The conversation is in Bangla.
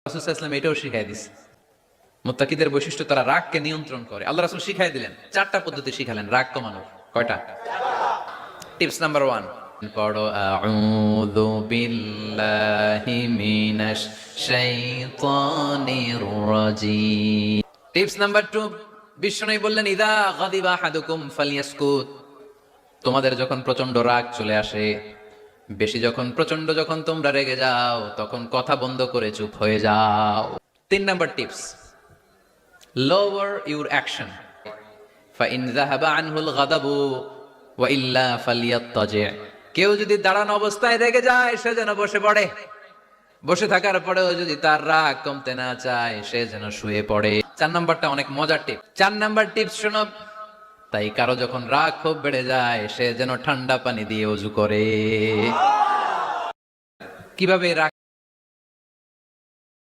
রাসূল সাল্লাল্লাহু আলাইহি ওয়াসাল্লাম এটাও শিখাই দিছে। মুত্তাকিদের বৈশিষ্ট্য, তারা রাগকে নিয়ন্ত্রণ করে। আল্লাহ রাসূল শিখাই দিলেন, 4টা পদ্ধতি শিখালেন রাগ কমানোর। কয়টা? টিপস নাম্বার 1, পড়ো আউযু বিল্লাহি মিনাশ শাইতানির রাজীম। টিপস নাম্বার 2, বিশ্বনবী বললেন ইযা গাদিবা আহাদুকুম ফালইয়াসকুত। তোমাদের যখন প্রচন্ড রাগ চলে আসে, বেশি যখন প্রচন্ড যখন তোমরা রেগে যাও, তখন কথা বন্ধ করে চুপ হয়ে যাও। 3 number tips, lower your action فإن ذهب عنه الغضب وإلا فليضطجع। কেউ যদি দাঁড়ানো অবস্থায় রেগে যায়, সে যেন বসে পড়ে। বসে থাকার পরেও যদি তার রাগ কমতে না চায়, সে যেন শুয়ে পড়ে। 4 নাম্বারটা অনেক মজার টিপ। 4 নাম্বার টিপস শোনো, তাই কারো যখন রাগ খুব বেড়ে যায়, সে যেন ঠান্ডা পানি দিয়ে ওযু করে। কিভাবে রাগ